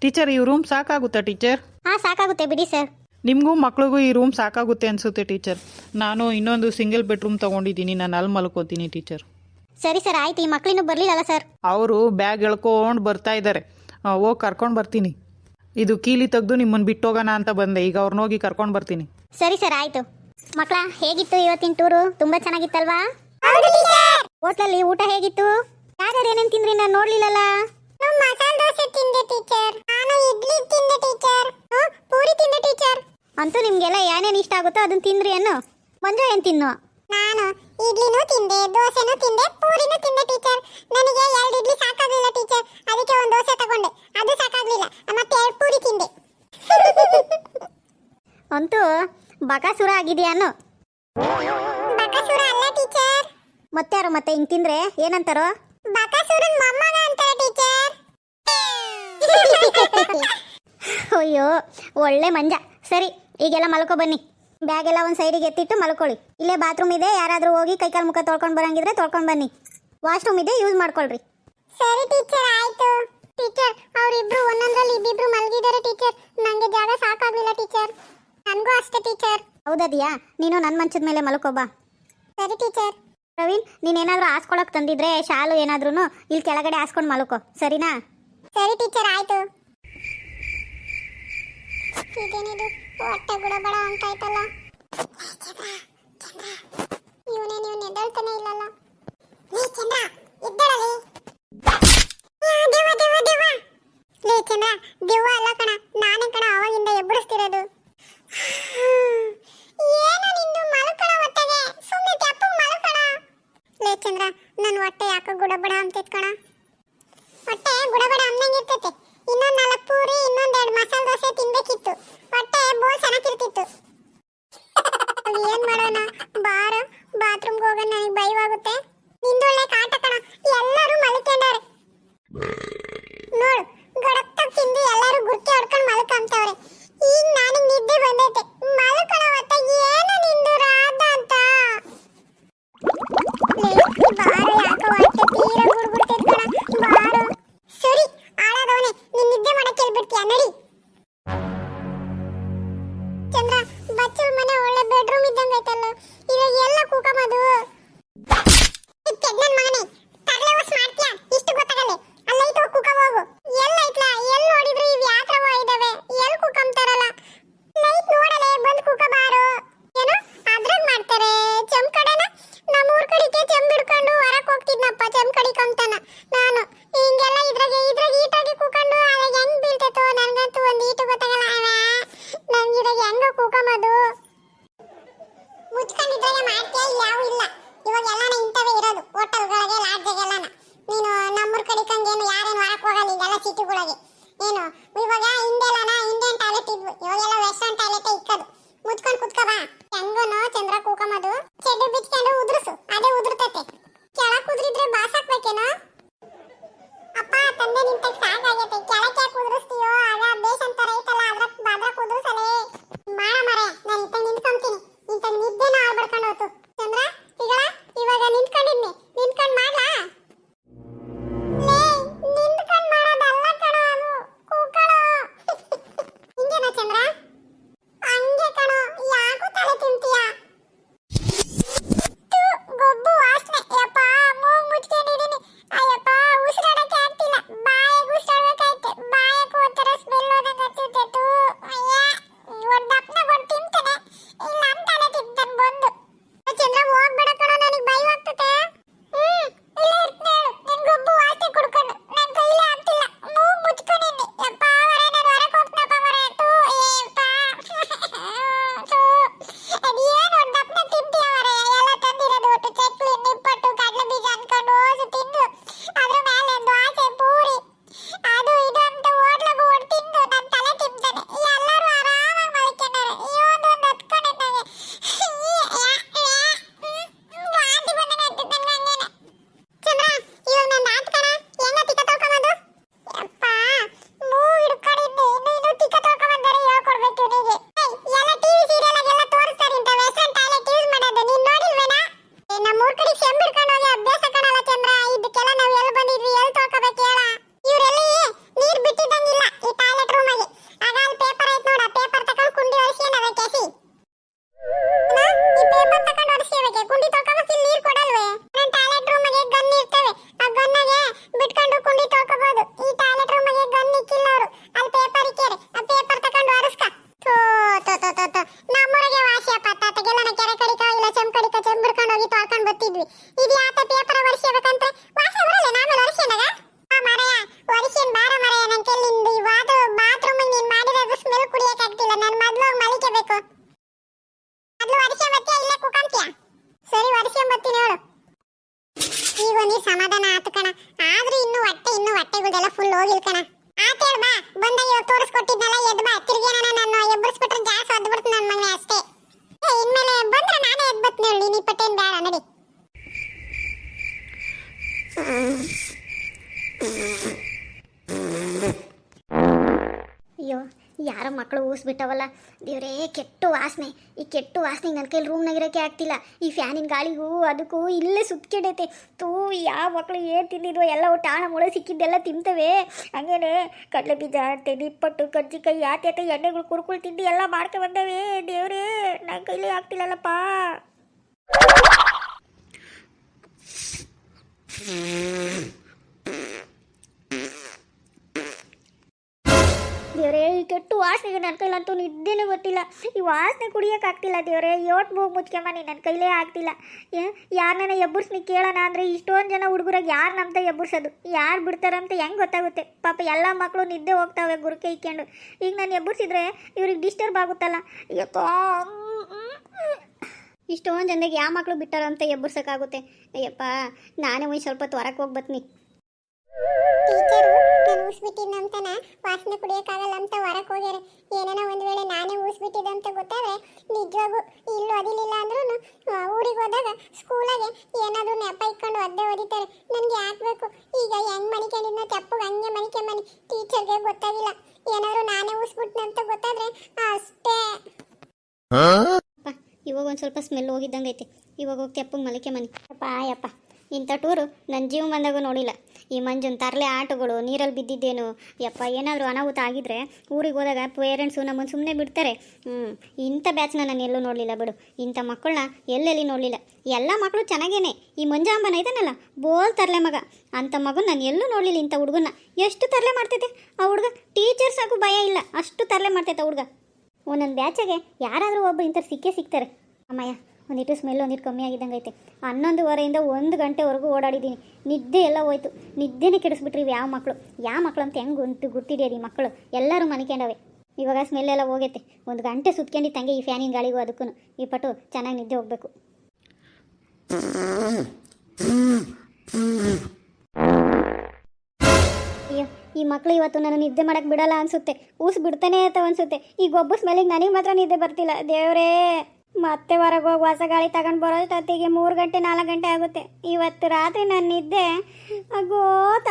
Teacher ಈ room ಸಾಕಾಗುತ್ತಾ teacher? ಹಾಂ ಸಾಕಾಗುತ್ತೆ ಬಿಡಿ ಸರ್. ನಿಮಗೂ ಮಕ್ಳಿಗೂ ಈ ರೂಮ್ ಸಾಕಾಗುತ್ತೆ ಅನಿಸುತ್ತೆ ಟೀಚರ್. ನಾನು ಇನ್ನೊಂದು ಸಿಂಗಲ್ ಬೆಡ್ರೂಮ್ ತೊಗೊಂಡಿದ್ದೀನಿ, ನಾನು ಅಲ್ಲಿ ಮಲ್ಕೋತೀನಿ ಟೀಚರ್. ಸರಿ ಸರ್ ಆಯ್ತು. ಈ ಮಕ್ಳಿನ್ನೂ ಬರಲಿಲ್ಲಲ್ಲ ಸರ್? ಅವರು ಬ್ಯಾಗ್ ಎಳ್ಕೊಂಡು ಬರ್ತಾ ಇದ್ದಾರೆ, ಹೋಗಿ ಕರ್ಕೊಂಡು ಬರ್ತೀನಿ. ಇದು ಕೀಲಿ ತೆಗೆದು ನಿಮ್ಮನ್ನು ಬಿಟ್ಟೋಗೋಣ ಅಂತ ಬಂದೆ, ಈಗ ಅವ್ರನ್ನ ಹೋಗಿ ಕರ್ಕೊಂಡು ಬರ್ತೀನಿ. ಸರಿ ಸರ್ ಆಯಿತು. ಮಕ್ಕಳ ಹೇಗಿತ್ತು ಇವತ್ತಿನ ಟೂರು? ತುಂಬ ಚೆನ್ನಾಗಿತ್ತಲ್ವಾ? ಹೋಟ್ಲಲ್ಲಿ ಊಟ ಹೇಗಿತ್ತು? ಯಾರ್ಯಾರು ಏನೇನು ತಿಂದ್ರಿ? ನಾನು ನೋಡ್ಲಿಲ್ಲಲ್ಲ. ಮಸಾಲೆ ದೋಸೆ ತಿಂದೆ ಟೀಚರ್. ನಾನು ಇಡ್ಲಿ ತಿಂದೆ ಟೀಚರ್. ಪೂರಿ ತಿಂದೆ ಟೀಚರ್. ಅಂತೂ ನಿಮಗೆಲ್ಲ ಏನೇನು ಇಷ್ಟ ಆಗುತ್ತೋ ಅದನ್ನ ತಿಂದ್ರಿ ಅನ್ನು. ಮಂಜು ಏನು ತಿನ್ನು? ನಾನು ಇಡ್ಲಿನೂ ತಿಂದೆ, ದೋಸೆನೂ ತಿಂದೆ, ಪೂರಿನೂ ತಿಂದೆ ಟೀಚರ್. ನನಗೆ 2 ಇಡ್ಲಿ ಸಾಕಾಗಲಿಲ್ಲ ಟೀಚರ್, ಅದಕ್ಕೆ ಒಂದು ದೋಸೆ ತಗೊಂಡೆ, ಅದು ಸಾಕಾಗಲಿಲ್ಲ, ಮತ್ತೆ 2 ಪೂರಿ ತಿಂದೆ. ಅಂತೂ ಬಕಾಸುರ ಆಗಿದೆಯಾ ಅನ್ನು? ಬಕಾಸುರ ಅಲ್ಲ ಟೀಚರ್. ಮತ್ತಾರು ಮತ್ತೆ ಹಿಂಗೆ ತಿಂದ್ರೆ ಏನಂತಾರೋ? ಬಕಾಸುರನ್ ಮೊಮ್ಮಗ ಅಂತಾರೆ ಟೀಚರ್. ಅಯ್ಯೋ ಒಳ್ಳೆ ಮಂಜ. ಸರಿ ಈಗೆಲ್ಲ ಮಲ್ಕೊ ಬನ್ನಿ. ಬ್ಯಾಗ್ ಎಲ್ಲ ಒಂದು ಸೈಡಿಗೆ ಎತ್ತಿಟ್ಟು ಮಲ್ಕೊಳ್ಳಿ. ಇಲ್ಲೇ ಬಾತ್ರೂಮ್ ಇದೆ, ಯಾರಾದರೂ ಹೋಗಿ ಕೈಕಾಲು ಮುಖ ತೊಳ್ಕೊಂಡು ಬರಂಗಿದ್ರೆ ತೊಳ್ಕೊಂಡು ಬನ್ನಿ. ವಾಶ್ರೂಮ್ ಇದೆ, ಯೂಸ್ ಮಾಡ್ಕೊಳ್ರಿ. ಸರಿ ಟೀಚರ್ ಆಯ್ತು. ಟೀಚರ್ ಅವರಿಬ್ರು ಒಂದೊಂದ್ರಲ್ಲಿ ಇಬ್ಬಿಬ್ರು ಮಲಗಿದ್ದಾರೆ ಟೀಚರ್. ನನಗೆ ಜಾಗ ಸಾಕಾಗಲಿಲ್ಲ ಟೀಚರ್. ನನಗೂ ಅಷ್ಟೇ ಟೀಚರ್. ಹೌದದಿಯಾ? ನೀನು ನನ್ನ ಮಂಚದ ಮೇಲೆ ಮಲ್ಕೋಬಾ. ಸರಿ ಟೀಚರ್. ಪ್ರವೀಣ್ ನೀನೇನಾದರೂ ಹಾಸ್ಕೊಳಕ್ಕೆ ತಂದಿದ್ರೆ ಶಾಲು ಏನಾದ್ರೂ ಇಲ್ಲಿ ಕೆಳಗಡೆ ಹಾಸ್ಕೊಂಡು ಮಲ್ಕೋ, ಸರಿನಾ? ಸರಿ ಟೀಚರ್ ಆಯ್ತು. ಇದೇನಿದು ಹೊಟ್ಟೆ ಗುಡಬಡ ಅಂತ ಆಯ್ತಲ್ಲ. ಇವನೇನು ಎದ್ದೇಳ್ತಾನೆ ಇಲ್ಲಲ್ಲ. ಲೇ ಚಂದ್ರ ಎದ್ದೇಳಲಿ. ದೇವ ದೇವ ದೇವ. ಲೇ ಚಂದ್ರ ದೇವ ಅಲ್ಲ ಕಣ, ನಾನೇ ಕಣ ಅವಾಗಿಂದ ಎಬ್ಬರಿಸ್ತಿರೋದು. ಏನು ನಿಂದು ಮಲ್ಕಣ ಹೊಟ್ಟೆಗೆ? ಸುಮ್ಮನೆ ತೆಪ್ಪು ಮಲ್ಕಣ. ಲೇ ಚಂದ್ರ ನನ್ನ ಹೊಟ್ಟೆ ಯಾಕೆ ಗುಡಬಡ ಅಂತೈತ್ ಕಣ. ಹೊಟ್ಟೆ ಗುಡಬಡ ಅನ್ನಂಗಿರ್ತೈತೆ. ಇನ್ನೊಂದು 4 ಪೂರಿ, ಇನ್ನೊಂದು 2 ಮಸಾಲೆ ದೋಸೆ ತಿನ್ಬೇಕಿತ್ತು. ಹೊಟ್ಟೆ ಬೋಲ್ ಚೆನ್ನಾಗಿರ್ತಿತ್ತು. ಏನ್ ಮಾಡೋಣ ಬಾರ, ಬಾತ್ರೂಮ್ಗೆ ಹೋಗೋಣ. ನನಗೆ ಭಯವಾಗುತ್ತೆ. ನಿಂದೊಳ್ಳೆ ಕಾಟ ಕಣ, ಎಲ್ಲರೂ ಮಲ್ಕೊಂಡವ್ರೆ ನೋಡು. ಗಡತ್ತಾಗ ತಿಂದು ಎಲ್ಲರೂ ಗುರ್ಕಿ ಹೊಡ್ಕೊಂಡು ಮಲ್ಕೊಂತವ್ರೆ. ಈಗ ನನಗೆ ನಿದ್ದೆ ಬಂದೈತೆ. ಮಲ್ಕಣ ಹೊತ್ತ ಏನು ನಿಂದು ರಾಧ ಅಂತ. ಬಾರ ಯಾಕೋ ಹೊಟ್ಟೆ ತೀರ ಗುಡ್ಗುಡ್ತೈತೆ ಕಣ. ಬಾರ. ಸರಿ ಆಳಾದವನೇ, ನೀನ್ ನಿದ್ದೆ ಮಾಡಕ್ಕೆ ಹೇಳ್ಬಿಡ್ತೀಯ ನಡಿ. ಚಂದ್ರ ಬಚ್ಚಲ್ ಮನೆ ಒಳ್ಳೆ ಬೆಡ್ರೂಮ್ ಇದ್ದಂಗೆ ಐತಲ್ಲ, ಇವಾಗ ಎಲ್ಲ ಕೂಕಮದು. ನನ್ ಮಗನೇ ತಗಲೆ ವಾಸ್ ಮಾಡ್ತೀಯ? ಇಷ್ಟು ಗೊತ್ತಾಗಲ್ಲ. ಅಲ್ಲೈತು ಕೂಕ ಹೋಗು. ಎಲ್ಲ ಐತ್ಲಾ? ಎಲ್ಲಿ ನೋಡಿದ್ರು ಇವ್ ಯಾತ್ರವ ಇದಾವೆ, ಎಲ್ಲಿ ಕೂಕಂತಾರಲ್ಲ. ಲೈಟ್ ನೋಡಲೆ ಬಂದ್ ಕೂಕ ಬಾರು. ಏನು ಅದ್ರಾಗ ಮಾಡ್ತಾರೆ ಚಮ್ಕಡನ? ನಮ್ಮೂರ್ ಕಡಿಕೆ ಚೆಂಬ್ ಹಿಡ್ಕೊಂಡು ಹೊರಕ್ ಹೋಗ್ತಿದ್ನಪ್ಪ ಚಮ್ಕಡಿಕಂತಾನ. ನಾನು ಹಿಂಗೆಲ್ಲ ಇದ್ರಾಗೆ ಈಟಾಗಿ ಕೂಕೊಂಡು ಅವಾಗ ಹೆಂಗ್ ಬೀಳ್ತೈತೋ ನನಗಂತೂ ಒಂದು ಈಟು ಗೊತ್ತಾಗಲ್ಲ. ನನ್ಗೆ ಇದ್ರಾಗ ಹೆಂಗ ಕೂಕಮದು? ಮುಚ್ಕೊಂಡಿದ್ರಾಗ ಮಾಡ್ತೀಯ? ಯಾವ ಇಲ್ಲ, ಇವಾಗ ಎಲ್ಲಾನ ಇಂಥವೇ ಇರೋದು ಹೋಟೆಲ್ಗಳಿಗೆ, ಲಾಡ್ಜ್ಗೆಲ್ಲಾನ. ನೀನು ನಮ್ಮೂರ್ ಕಡಿಕಂಗೇನು ಯಾರೇನು ಹೊರಕ್ ಹೋಗಲ್ಲ ಇದೆಲ್ಲ ಸಿಟಿಗಳಿಗೆ. ಏನು ಇವಾಗ ಹಿಂದೆಲ್ಲನ ಇಂಡಿಯನ್ ಟಾಯ್ಲೆಟ್ ಇದ್ವು, ಇವಾಗೆಲ್ಲ ವೆಸ್ಟರ್ನ್ ಟಾಯ್ಲೆಟ್ ಇಕ್ಕದು. ಮುಚ್ಕೊಂಡು ಕುತ್ಕ ಬಾ. ಹೆಂಗನೋ ಚಂದ್ರ ಕೂಕಮದು? ಚೆಡ್ಡು ಬಿಚ್ಕೊಂಡು ಉದುರ್ಸು, ಅದೇ ಉದುರ್ತೈತೆ. ಕೆಳಕ್ ಉದ್ರಿದ್ರೆ ಬಾಸಾಕ್ಬೇಕೇನೋ? ಅಪ್ಪ ತಂದೆ ನಿಂತ ಸಾಕಾಗೈತೆ. ಕೆಳಕ್ಕೆ ಯಾಕೆ ಉದುರಿಸ್ತೀಯೋ? ಆಗ ಬೇಸಂತರ ಐತಲ್ಲ ಅದ್ರಕ್ ಉದುರ್ಸಲೇ ಮಾಡ ಮರೆ. ನಾನು ಇತ್ತ ನಿಂತ್ಕೊಂತೀನಿ. ಇಂತ ನಿದ್ದೆನ ಆಳ್ಬಡ್ಕೊಂಡು ಹೋತು. ಚಂದ್ರ ತಿಗಳ ಇವಾಗ ನಿಂತ್ಕೊಂಡಿದ್ನಿ, ನಿಂತ್ಕೊಂಡ್ ಮಾಡ್ಲಾ? ಲೇ ನಿಂತ್ಕೊಂಡ್ ಮಾಡೋದಲ್ಲ ಕಣೋ, ಅದು ಕೂಕಳೋ. ಹಿಂಗೇನೋ ಚಂದ್ರ? ಹಂಗೆ ಕಣೋ, ಯಾಕೂ ತಲೆ ತಿಂತೀಯ? ಗೊಬ್ಬು ವಾಸನೆ. ಯಪ್ಪ ಮೂಗ್ ಮುಚ್ಕೊಂಡಿದೀನಿ. ಅಯ್ಯಪ್ಪ ಉಸಿರಾಡಕ್ಕೆ ಆಗ್ತಿಲ್ಲ. ಬಾಯಿಗೆ ಉಸಿರಾಡ್ಬೇಕಾಯ್ತೆ. ಬಾಯಿಗೆ ತೋರಿಸ್ಕೊಟ್ಟಿದ್ನಲ್ಲ ಎದ್ದು ಬಾ ತಿರ್ಗೇನ ನಾನು ಎಬ್ಬರಿಸ್ಬಿಟ್ರೆ ಜಾಸ್ತಿ ಒದ್ಬಿಡ್ತು ನನ್ನ ಮಗನೇ ಅಷ್ಟೇ ಇನ್ಮೇಲೆ ಬಂದ್ರೆ ನಾನೇ ಎದ್ಬತ್ತೀನಿ ಹೇಳಿ ನೀ ಪಟ್ಟೇನ್ ಬೇಡ ನಡಿ ಅಯ್ಯೋ ಯಾರೋ ಮಕ್ಕಳು ಊಸ್ಬಿಟ್ಟವಲ್ಲ ದೇವ್ರೇ ಕೆಟ್ಟು ವಾಸನೆ ಈ ಕೆಟ್ಟು ವಾಸನೆಗೆ ನನ್ನ ಕೈಲಿ ರೂಮ್ನಾಗ ಇರೋಕ್ಕೆ ಆಗ್ತಿಲ್ಲ ಈ ಫ್ಯಾನಿನ ಗಾಳಿಗೂ ಅದಕ್ಕೂ ಇಲ್ಲೇ ಸುತ್ಕಿಡೈತೆ ತೂ ಯಾವ ಮಕ್ಕಳು ಏನು ತಿಂದಿದ್ವೋ ಎಲ್ಲ ಟಾಣ ಮುಳೆ ಸಿಕ್ಕಿದ್ದೆಲ್ಲ ತಿಂತವೆ ಹಂಗೇನೆ ಕಡಲೆ ಬೀಜ ಅಟ್ಟೆ ನಿಪ್ಪಟ್ಟು ಕಜ್ಜಿಕಾಯಿ ಯಾತೆ ಎಣ್ಣೆಗಳು ಕುರ್ಕುಳು ತಿಂಡಿ ಎಲ್ಲ ಮಾಡ್ಕೊ ಬಂದವೆ ದೇವ್ರೇ ನನ್ನ ಕೈಲೇ ಆಗ್ತಿಲ್ಲಲ್ಲಪ್ಪ ದೇವ್ರೇ ಈ ಕೆಟ್ಟು ವಾಸನೆಗೆ ನನ್ನ ಕೈಲಂತೂ ನಿದ್ದೆನೂ ಗೊತ್ತಿಲ್ಲ ಈ ವಾಸನೆ ಕುಡಿಯೋಕ್ಕಾಗ್ತಿಲ್ಲ ದೇವ್ರೇ ಯೋಟ್ ಮೂಗು ಮುಚ್ಕೊಂಬನಿ ನನ್ನ ಕೈಲೇ ಆಗ್ತಿಲ್ಲ ಯಾರನ್ನ ಎಬ್ಬರ್ಸ್ನಿ ಕೇಳೋಣ ಅಂದರೆ ಇಷ್ಟೊಂದು ಜನ ಹುಡುಗರಾಗ ಯಾರು ನಮ್ತ ಎಬ್ಬರ್ಸೋದು ಯಾರು ಬಿಡ್ತಾರಂತ ಹೆಂಗೆ ಗೊತ್ತಾಗುತ್ತೆ ಪಾಪ ಎಲ್ಲ ಮಕ್ಕಳು ನಿದ್ದೆ ಹೋಗ್ತಾವೆ ಗುರುಕೆ ಇಕ್ಕೊಂಡು ಈಗ ನಾನು ಎಬ್ಬರ್ಸಿದ್ರೆ ಇವ್ರಿಗೆ ಡಿಸ್ಟರ್ಬ್ ಆಗುತ್ತಲ್ಲ ಅಯ್ಯಪ್ಪ ಇಷ್ಟೊಂದು ಜನರಿಗೆ ಯಾವ ಮಕ್ಕಳು ಬಿಟ್ಟಾರಂತ ಎಬ್ಬರ್ಸೋಕ್ಕಾಗುತ್ತೆ ಅಯ್ಯಪ್ಪ ನಾನೇ ಒಂದು ಸ್ವಲ್ಪ ಹೊರಕ್ಕೆ ಹೋಗಿ ಬರ್ತೀನಿ ಟೀಚರು ನಾನು ಊಸ್ಬಿಟ್ಟಿದ್ದಂತನ ವಾಸನೆ ಕುಡಿಯೋಕ್ಕಾಗಲ್ಲ ಅಂತ ಹೊರಕ್ಕೆ ಹೋಗ್ಯಾರೆ ಏನಾನ ಒಂದು ವೇಳೆ ನಾನೇ ಊಸ್ಬಿಟ್ಟಿದ್ದೆ ಅಂತ ಗೊತ್ತಾದ್ರೆ ನಿಜವಾಗೂ ಇಲ್ಲೂ ಅದಿಲಿಲ್ಲ ಅಂದ್ರೂ ಊರಿಗೆ ಹೋದಾಗ ಸ್ಕೂಲಾಗೆ ಏನಾದರೂ ನೆಪ ಇಟ್ಕೊಂಡು ಒದ್ದೆ ಹೊಡಿತಾರೆ ನನಗೆ ಹಾಕ್ಬೇಕು ಈಗ ಹೆಂಗ್ ಮನಿಕೊಂಡಿದ್ನ ತೆಪ್ಪಗೆ ಹಂಗೆ ಮನಿಕೊಂಬನಿ ಟೀಚರ್ಗೆ ಗೊತ್ತಾಗಿಲ್ಲ ಏನಾದರೂ ನಾನೇ ಊಸ್ಬಿಟ್ನೆ ಅಂತ ಗೊತ್ತಾದ್ರೆ ಅಷ್ಟೇ ಇವಾಗ ಒಂದು ಸ್ವಲ್ಪ ಸ್ಮೆಲ್ ಹೋಗಿದ್ದಂಗೆ ಐತೆ ಇವಾಗ ಹೋಗಿ ತೆಪ್ಪಗೆ ಮಲಿಕೆ ಮನೆ ಯಪ್ಪ ಇಂಥ ಟೂರು ನನ್ನ ಜೀವ ಬಂದಾಗೂ ನೋಡಿಲ್ಲ ಈ ಮಂಜುನ ತರಲೆ ಆಟಗಳು ನೀರಲ್ಲಿ ಬಿದ್ದಿದ್ದೇನು ಯಪ್ಪ ಏನಾದರೂ ಅನಾಹುತ ಆಗಿದ್ರೆ ಊರಿಗೆ ಹೋದಾಗ ಪೇರೆಂಟ್ಸು ನಮ್ಮನ್ನು ಸುಮ್ಮನೆ ಬಿಡ್ತಾರೆ ಇಂಥ ಬ್ಯಾಚ್ನ ನಾನು ಎಲ್ಲೂ ನೋಡಲಿಲ್ಲ ಬಿಡು ಇಂಥ ಮಕ್ಕಳನ್ನ ಎಲ್ಲೆಲ್ಲಿ ನೋಡಲಿಲ್ಲ ಎಲ್ಲ ಮಕ್ಕಳು ಚೆನ್ನಾಗೇನೆ ಈ ಮಂಜಾಂಬನ ಐತಾನಲ್ಲ ಬೋಲ್ ತರಲೆ ಮಗ ಅಂಥ ಮಗನ ನಾನು ಎಲ್ಲೂ ನೋಡಲಿಲ್ಲ ಇಂಥ ಹುಡುಗನ್ನ ಎಷ್ಟು ತರಲೆ ಮಾಡ್ತೈತೆ ಆ ಹುಡುಗ ಟೀಚರ್ಸಾಗೂ ಭಯ ಇಲ್ಲ ಅಷ್ಟು ತರಲೆ ಮಾಡ್ತೈತೆ ಆ ಹುಡುಗ ಒಂದೊಂದು ಬ್ಯಾಚಾಗೆ ಯಾರಾದರೂ ಒಬ್ಬ ಇಂಥವ್ರು ಸಿಕ್ಕೇ ಸಿಗ್ತಾರೆ ಅಮ್ಮಯ್ಯ ಒಂದಿಟ್ಟು ಸ್ಮೆಲ್ ಒಂದಿಟ್ಟು ಕಮ್ಮಿ ಆಗಿದ್ದಂಗೆ ಐತೆ 11:30 1 ಗಂಟೆವರೆಗೂ ಓಡಾಡಿದ್ದೀನಿ ನಿದ್ದೆ ಎಲ್ಲ ಹೋಯ್ತು ನಿದ್ದೆನೇ ಕೆಡಿಸ್ಬಿಟ್ರಿ ಯಾವ ಮಕ್ಕಳು ಅಂತ ಹೆಂಗೆ ಗುರ್ತಿಡಿಯೋದು ಈ ಮಕ್ಕಳು ಎಲ್ಲರೂ ಮನಿಕೊಂಡವೆ ಇವಾಗ ಸ್ಮೆಲ್ ಎಲ್ಲ ಹೋಗೈತೆ 1 ಗಂಟೆ ಸುತ್ಕೊಂಡಿತ್ತಂಗೆ ಈ ಫ್ಯಾನಿನ ಗಾಳಿಗೂ ಅದಕ್ಕೂ ಈ ಪಟ್ಟು ಚೆನ್ನಾಗಿ ನಿದ್ದೆ ಹೋಗಬೇಕು ಅಯ್ಯೋ ಈ ಮಕ್ಕಳು ಇವತ್ತು ನಾನು ನಿದ್ದೆ ಮಾಡಕ್ಕೆ ಬಿಡಲ್ಲ ಅನಿಸುತ್ತೆ ಊಸ್ ಬಿಡ್ತಾನೆ ಇರ್ತಾವೆ ಅನಿಸುತ್ತೆ ಈ ಗೊಬ್ಬರ ಸ್ಮೆಲ್ಲಿಗೆ ನನಗೆ ಮಾತ್ರ ನಿದ್ದೆ ಬರ್ತಿಲ್ಲ ದೇವರೇ ಮತ್ತೆ ಹೊರಗೆ ಹೋಗಿ ಹೊಸ ಗಾಳಿ ತಗೊಂಡು ಬರೋಷ್ಟೊತ್ತಿಗೆ 3 ಗಂಟೆ 4 ಗಂಟೆ ಆಗುತ್ತೆ ಇವತ್ತು ರಾತ್ರಿ ನನ್ನ ನಿದ್ದೆ ಗೋತ